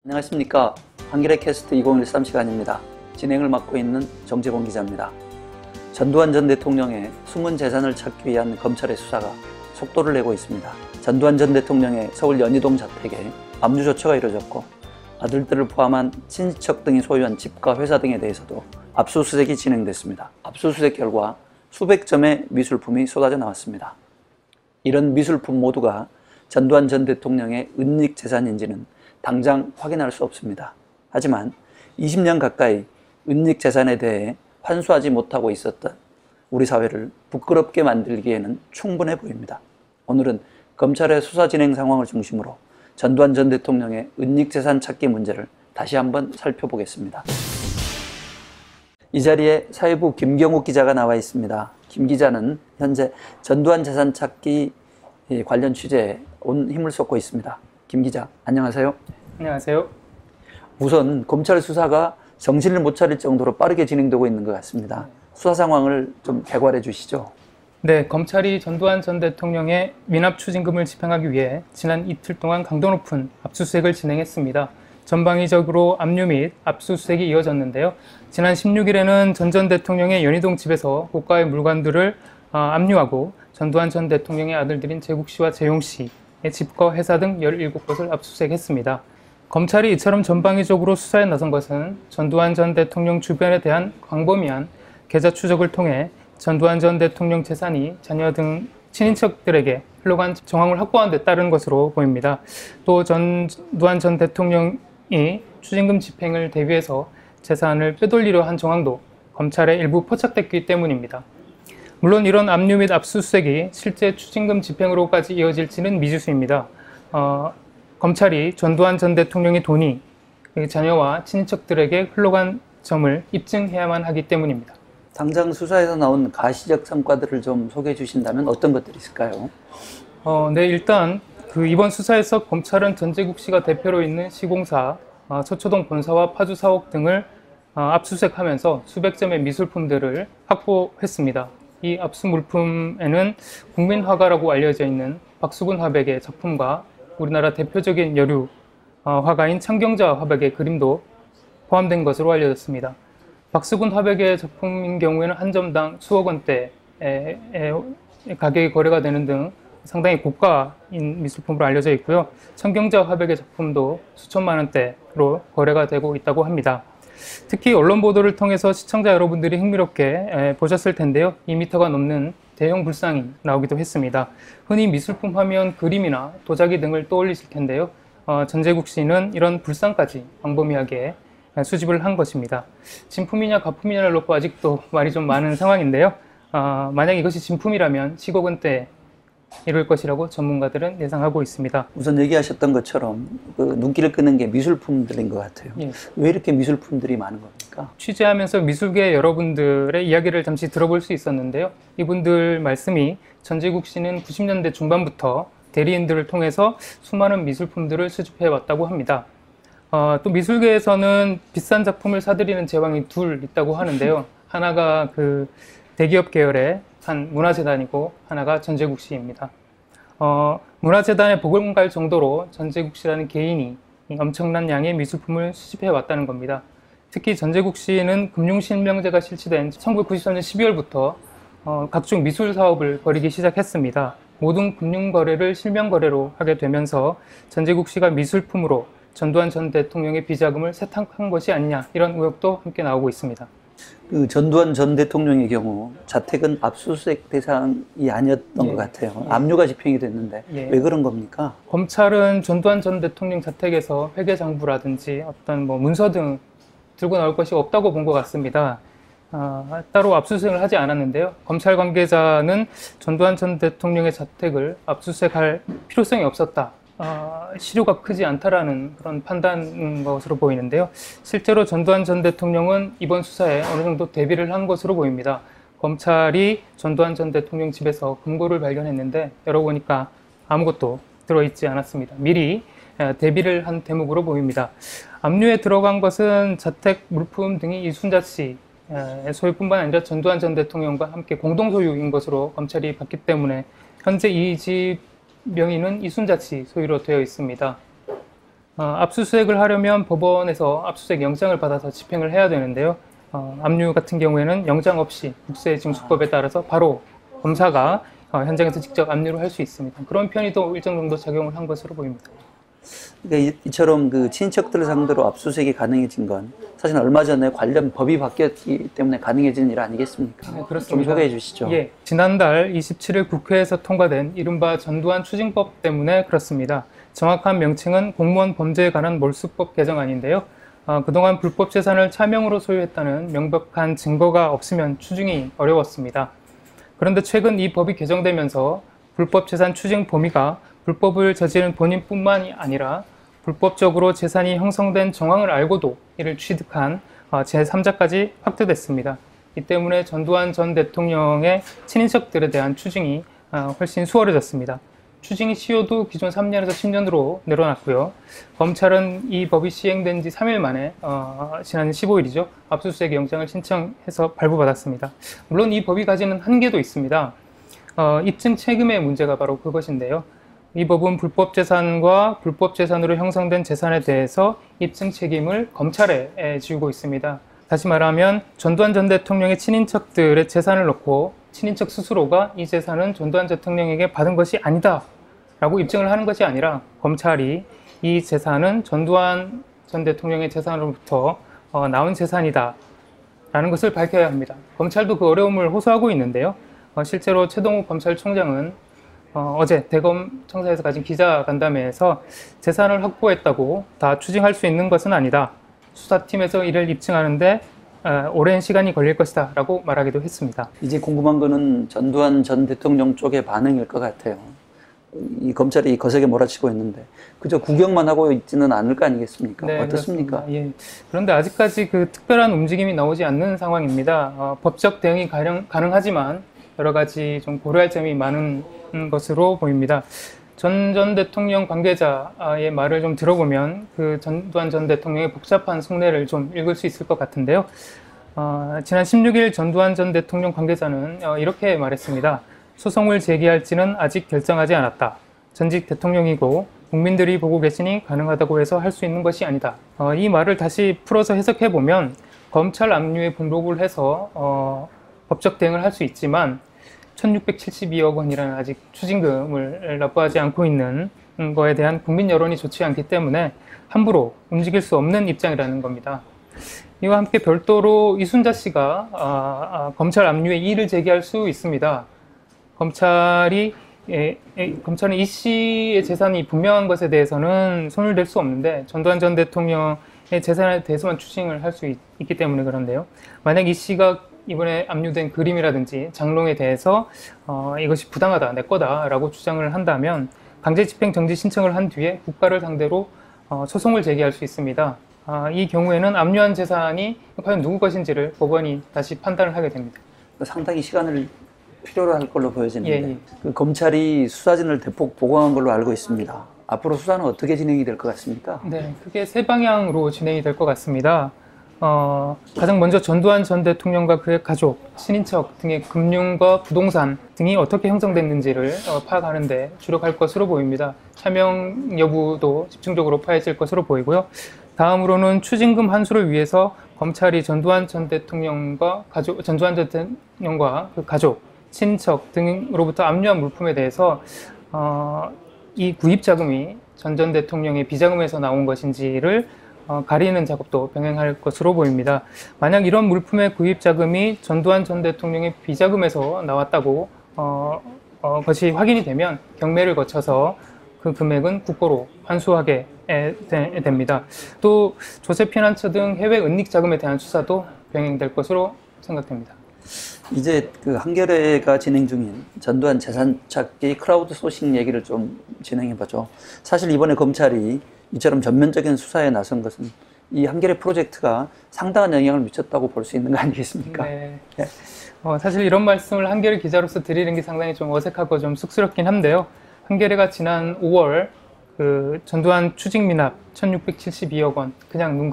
안녕하십니까. 한겨레 캐스트 2013 시간입니다. 진행을 맡고 있는 정재봉 기자입니다. 전두환 전 대통령의 숨은 재산을 찾기 위한 검찰의 수사가 속도를 내고 있습니다. 전두환 전 대통령의 서울 연희동 자택에 압류 조처가 이루어졌고 아들들을 포함한 친인척 등이 소유한 집과 회사 등에 대해서도 압수수색이 진행됐습니다. 압수수색 결과 수백 점의 미술품이 쏟아져 나왔습니다. 이런 미술품 모두가 전두환 전 대통령의 은닉 재산인지는 당장 확인할 수 없습니다. 하지만 20년 가까이 은닉 재산에 대해 환수하지 못하고 있었던 우리 사회를 부끄럽게 만들기에는 충분해 보입니다. 오늘은 검찰의 수사 진행 상황을 중심으로 전두환 전 대통령의 은닉 재산 찾기 문제를 다시 한번 살펴보겠습니다. 이 자리에 사회부 김경욱 기자가 나와 있습니다. 김 기자는 현재 전두환 재산 찾기 관련 취재에 온 힘을 쏟고 있습니다. 김 기자, 안녕하세요. 안녕하세요. 우선 검찰 수사가 정신을 못 차릴 정도로 빠르게 진행되고 있는 것 같습니다. 수사 상황을 좀 개괄해 주시죠. 네, 검찰이 전두환 전 대통령의 미납 추징금을 집행하기 위해 지난 이틀 동안 강도 높은 압수수색을 진행했습니다. 전방위적으로 압류 및 압수수색이 이어졌는데요. 지난 16일에는 전 대통령의 연희동 집에서 고가의 물건들을 압류하고 전두환 전 대통령의 아들들인 재국 씨와 재용 씨의 집과 회사 등 17곳을 압수수색했습니다. 검찰이 이처럼 전방위적으로 수사에 나선 것은 전두환 전 대통령 주변에 대한 광범위한 계좌 추적을 통해 전두환 전 대통령 재산이 자녀 등 친인척들에게 흘러간 정황을 확보한 데 따른 것으로 보입니다. 또 전두환 전 대통령이 추징금 집행을 대비해서 재산을 빼돌리려 한 정황도 검찰에 일부 포착됐기 때문입니다. 물론 이런 압류 및 압수수색이 실제 추징금 집행으로까지 이어질지는 미지수입니다. 검찰이 전두환 전 대통령의 돈이 자녀와 친인척들에게 흘러간 점을 입증해야만 하기 때문입니다. 당장 수사에서 나온 가시적 성과들을 좀 소개해 주신다면 어떤 것들이 있을까요? 네, 일단 이번 수사에서 검찰은 전재국 씨가 대표로 있는 시공사, 서초동 본사와 파주 사옥 등을 압수수색하면서 수백 점의 미술품들을 확보했습니다. 이 압수 물품에는 국민화가라고 알려져 있는 박수근 화백의 작품과 우리나라 대표적인 여류 화가인 창경자 화백의 그림도 포함된 것으로 알려졌습니다. 박수근 화백의 작품인 경우에는 한 점당 수억 원대의 가격이 거래가 되는 등 상당히 고가인 미술품으로 알려져 있고요. 창경자 화백의 작품도 수천만 원대로 거래가 되고 있다고 합니다. 특히 언론 보도를 통해서 시청자 여러분들이 흥미롭게 보셨을 텐데요. 2m가 넘는 대형 불상이 나오기도 했습니다. 흔히 미술품 하면 그림이나 도자기 등을 떠올리실 텐데요. 전재국 씨는 이런 불상까지 광범위하게 수집을 한 것입니다. 진품이냐 가품이냐를 놓고 아직도 말이 좀 많은 상황인데요. 만약 이것이 진품이라면 10억 원대 이룰 것이라고 전문가들은 예상하고 있습니다. 우선 얘기하셨던 것처럼 눈길을 끄는 게 미술품들인 것 같아요. 예. 왜 이렇게 미술품들이 많은 겁니까? 취재하면서 미술계 여러분들의 이야기를 잠시 들어볼 수 있었는데요. 이분들 말씀이 전재국 씨는 90년대 중반부터 대리인들을 통해서 수많은 미술품들을 수집해 왔다고 합니다. 또 미술계에서는 비싼 작품을 사들이는 제왕이 둘 있다고 하는데요. 하나가 대기업 계열의 한 문화재단이고 하나가 전재국 씨입니다. 문화재단에 복을 갈 정도로 전재국 씨라는 개인이 엄청난 양의 미술품을 수집해 왔다는 겁니다. 특히 전재국 씨는 금융실명제가 실시된 1993년 12월부터 각종 미술 사업을 벌이기 시작했습니다. 모든 금융거래를 실명거래로 하게 되면서 전재국 씨가 미술품으로 전두환 전 대통령의 비자금을 세탁한 것이 아니냐, 이런 의혹도 함께 나오고 있습니다. 전두환 전 대통령의 경우 자택은 압수수색 대상이 아니었던 것 같아요. 압류가 집행이 됐는데 왜 그런 겁니까? 검찰은 전두환 전 대통령 자택에서 회계장부라든지 어떤 문서 등 들고 나올 것이 없다고 본 것 같습니다. 따로 압수수색을 하지 않았는데요. 검찰 관계자는 전두환 전 대통령의 자택을 압수수색할 필요성이 없었다. 시료가 크지 않다라는 그런 판단인 것으로 보이는데요. 실제로 전두환 전 대통령은 이번 수사에 어느 정도 대비를 한 것으로 보입니다. 검찰이 전두환 전 대통령 집에서 금고를 발견했는데 열어보니까 아무것도 들어있지 않았습니다. 미리 대비를 한 대목으로 보입니다. 압류에 들어간 것은 자택 물품 등이 이순자 씨의 소유뿐만 아니라 전두환 전 대통령과 함께 공동 소유인 것으로 검찰이 봤기 때문에 현재 이 집 명의는 이순자 씨 소유로 되어 있습니다. 압수수색을 하려면 법원에서 압수수색 영장을 받아서 집행을 해야 되는데요. 압류 같은 경우에는 영장 없이 국세징수법에 따라서 바로 검사가 현장에서 직접 압류를 할 수 있습니다. 그런 편의도 일정 정도 작용을 한 것으로 보입니다. 그러니까 이처럼 그 친인척들을 상대로 압수수색이 가능해진 건 사실 얼마 전에 관련 법이 바뀌었기 때문에 가능해진 일 아니겠습니까? 네, 그렇습니다. 좀 소개해 주시죠. 예, 지난달 27일 국회에서 통과된 이른바 전두환 추징법 때문에 그렇습니다. 정확한 명칭은 공무원 범죄에 관한 몰수법 개정안인데요. 그동안 불법 재산을 차명으로 소유했다는 명백한 증거가 없으면 추징이 어려웠습니다. 그런데 최근 이 법이 개정되면서 불법 재산 추징 범위가 불법을 저지른 본인뿐만이 아니라 불법적으로 재산이 형성된 정황을 알고도 이를 취득한 제3자까지 확대됐습니다. 이 때문에 전두환 전 대통령의 친인척들에 대한 추징이 훨씬 수월해졌습니다. 추징이 시효도 기존 3년에서 10년으로 늘어났고요. 검찰은 이 법이 시행된 지 3일 만에 지난 15일이죠. 압수수색 영장을 신청해서 발부받았습니다. 물론 이 법이 가지는 한계도 있습니다. 입증 책임의 문제가 바로 그것인데요. 이 법은 불법 재산과 불법 재산으로 형성된 재산에 대해서 입증 책임을 검찰에 지우고 있습니다. 다시 말하면 전두환 전 대통령의 친인척들의 재산을 놓고 친인척 스스로가 이 재산은 전두환 대통령에게 받은 것이 아니다 라고 입증을 하는 것이 아니라 검찰이 이 재산은 전두환 전 대통령의 재산으로부터 나온 재산이다 라는 것을 밝혀야 합니다. 검찰도 그 어려움을 호소하고 있는데요. 실제로 최동욱 검찰총장은 어제 대검 청사에서 가진 기자간담회에서 재산을 확보했다고 다 추징할 수 있는 것은 아니다. 수사팀에서 이를 입증하는데 오랜 시간이 걸릴 것이다 라고 말하기도 했습니다. 이제 궁금한 거는 전두환 전 대통령 쪽의 반응일 것 같아요. 이 검찰이 거세게 몰아치고 있는데 그저 구경만 하고 있지는 않을 거 아니겠습니까? 네, 어떻습니까? 예. 그런데 아직까지 그 특별한 움직임이 나오지 않는 상황입니다. 법적 대응이 가능하지만 여러 가지 좀 고려할 점이 많은 것으로 보입니다. 전 대통령 관계자의 말을 좀 들어보면 그 전두환 전 대통령의 복잡한 속내를 좀 읽을 수 있을 것 같은데요. 지난 16일 전두환 전 대통령 관계자는 이렇게 말했습니다. 소송을 제기할지는 아직 결정하지 않았다. 전직 대통령이고 국민들이 보고 계시니 가능하다고 해서 할 수 있는 것이 아니다. 이 말을 다시 풀어서 해석해보면 검찰 압류에 분복을 해서 법적 대응을 할 수 있지만 1672억 원이라는 아직 추징금을 납부하지 않고 있는 거에 대한 국민 여론이 좋지 않기 때문에 함부로 움직일 수 없는 입장이라는 겁니다. 이와 함께 별도로 이순자 씨가 검찰 압류에 이의를 제기할 수 있습니다. 검찰은 이 씨의 재산이 분명한 것에 대해서는 손을 댈 수 없는데 전두환 전 대통령의 재산에 대해서만 추징을 할 수 있기 때문에 그런데요. 만약 이 씨가 이번에 압류된 그림이라든지 장롱에 대해서 이것이 부당하다, 내 거다 라고 주장을 한다면 강제집행 정지 신청을 한 뒤에 국가를 상대로 소송을 제기할 수 있습니다. 이 경우에는 압류한 재산이 과연 누구 것인지를 법원이 다시 판단을 하게 됩니다. 상당히 시간을 필요로 할 걸로 보여지는데 예. 그 검찰이 수사진을 대폭 보강한 걸로 알고 있습니다. 앞으로 수사는 어떻게 진행이 될 것 같습니까? 네, 크게 세 방향으로 진행이 될 것 같습니다. 가장 먼저 전두환 전 대통령과 그의 가족, 친인척 등의 금융과 부동산 등이 어떻게 형성됐는지를 파악하는 데 주력할 것으로 보입니다. 차명 여부도 집중적으로 파헤칠 것으로 보이고요. 다음으로는 추징금 환수를 위해서 검찰이 전두환 전 대통령과 그 가족, 친인척 등으로부터 압류한 물품에 대해서 이 구입 자금이 전 대통령의 비자금에서 나온 것인지를 가리는 작업도 병행할 것으로 보입니다. 만약 이런 물품의 구입 자금이 전두환 전 대통령의 비자금에서 나왔다고 것이 확인이 되면 경매를 거쳐서 그 금액은 국고로 환수하게 됩니다. 또 조세 피난처 등 해외 은닉 자금에 대한 수사도 병행될 것으로 생각됩니다. 이제 그 한겨레가 진행 중인 전두환 재산 찾기 크라우드 소싱 얘기를 좀 진행해보죠. 사실 이번에 검찰이 이처럼 전면적인 수사에 나선 것은 이 한겨레 프로젝트가 상당한 영향을 미쳤다고 볼 수 있는 거 아니겠습니까? 네. 예. 사실 이런 말씀을 한겨레 기자로서 드리는 게 상당히 좀 어색하고 좀 쑥스럽긴 한데요. 한겨레가 지난 5월 그 전두환 추징 미납 1672억 원 그냥 눈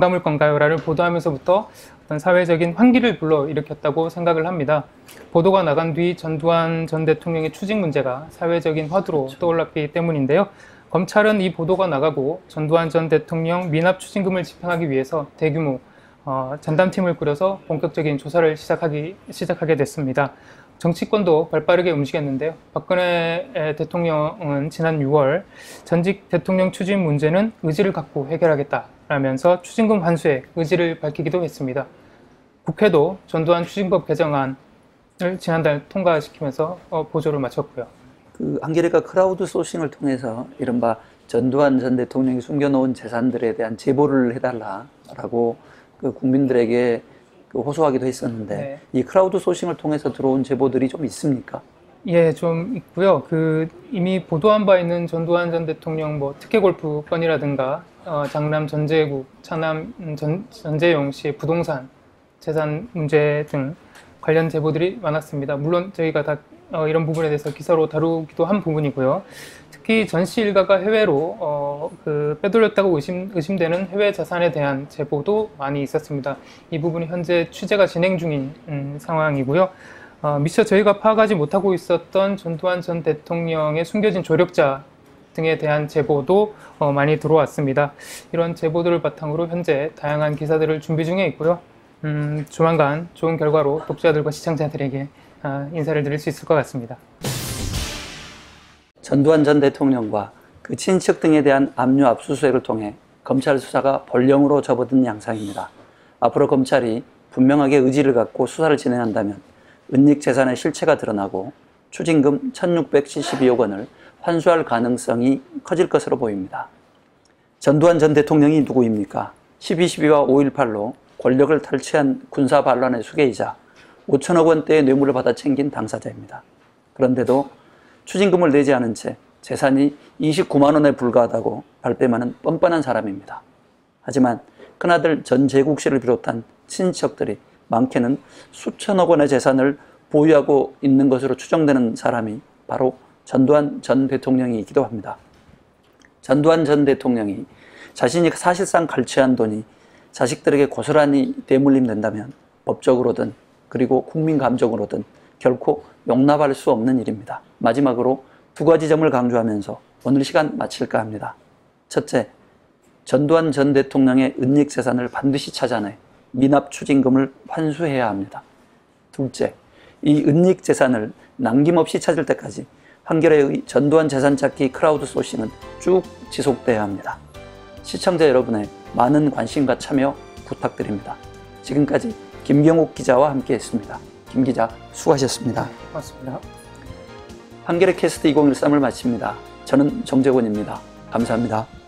감을 건가요?라를 보도하면서부터 어떤 사회적인 환기를 불러일으켰다고 생각을 합니다. 보도가 나간 뒤 전두환 전 대통령의 추징 문제가 사회적인 화두로 떠올랐기 때문인데요. 검찰은 이 보도가 나가고 전두환 전 대통령 미납 추징금을 집행하기 위해서 대규모 전담팀을 꾸려서 본격적인 조사를 시작하게 됐습니다. 정치권도 발빠르게 움직였는데요. 박근혜 대통령은 지난 6월 전직 대통령 추진 문제는 의지를 갖고 해결하겠다라면서 추징금 환수에 의지를 밝히기도 했습니다. 국회도 전두환 추징법 개정안을 지난달 통과시키면서 보조를 마쳤고요. 한겨레가 크라우드 소싱을 통해서 이른바 전두환 전 대통령이 숨겨놓은 재산들에 대한 제보를 해달라라고 국민들에게 호소하기도 했었는데 네. 이 크라우드 소싱을 통해서 들어온 제보들이 좀 있습니까? 예, 좀 있고요. 이미 보도한 바 있는 전두환 전 대통령 특혜 골프 건이라든가 장남 전재국, 차남 전재용 씨의 부동산 재산 문제 등 관련 제보들이 많았습니다. 물론 저희가 다 이런 부분에 대해서 기사로 다루기도 한 부분이고요. 특히 전 씨 일가가 해외로 빼돌렸다고 의심되는 해외 자산에 대한 제보도 많이 있었습니다. 이 부분이 현재 취재가 진행 중인 상황이고요. 미처 저희가 파악하지 못하고 있었던 전두환 전 대통령의 숨겨진 조력자 등에 대한 제보도 많이 들어왔습니다. 이런 제보들을 바탕으로 현재 다양한 기사들을 준비 중에 있고요. 조만간 좋은 결과로 독자들과 시청자들에게 인사를 드릴 수 있을 것 같습니다. 전두환 전 대통령과 그 친척 등에 대한 압류 압수수색을 통해 검찰 수사가 본령으로 접어든 양상입니다. 앞으로 검찰이 분명하게 의지를 갖고 수사를 진행한다면 은닉 재산의 실체가 드러나고 추징금 1,672억 원을 환수할 가능성이 커질 것으로 보입니다. 전두환 전 대통령이 누구입니까? 12.12와 5.18로 권력을 탈취한 군사 반란의 수괴이자 5천억 원대의 뇌물을 받아 챙긴 당사자입니다. 그런데도 추징금을 내지 않은 채 재산이 29만 원에 불과하다고 발뺌하는 뻔뻔한 사람입니다. 하지만 큰아들 전재국 씨를 비롯한 친척들이 많게는 수천억 원의 재산을 보유하고 있는 것으로 추정되는 사람이 바로 전두환 전 대통령이기도 합니다. 전두환 전 대통령이 자신이 사실상 갈취한 돈이 자식들에게 고스란히 대물림된다면 법적으로든 그리고 국민 감정으로든 결코 용납할 수 없는 일입니다. 마지막으로 두 가지 점을 강조하면서 오늘 시간 마칠까 합니다. 첫째, 전두환 전 대통령의 은닉 재산을 반드시 찾아내 미납 추징금을 환수해야 합니다. 둘째, 이 은닉 재산을 남김없이 찾을 때까지 한겨레의 전두환 재산 찾기 크라우드 소싱은 쭉 지속돼야 합니다. 시청자 여러분의 많은 관심과 참여 부탁드립니다. 지금까지 김경욱 기자와 함께했습니다. 김 기자 수고하셨습니다. 고맙습니다. 한겨레 캐스트 2013을 마칩니다. 저는 정재곤입니다. 감사합니다.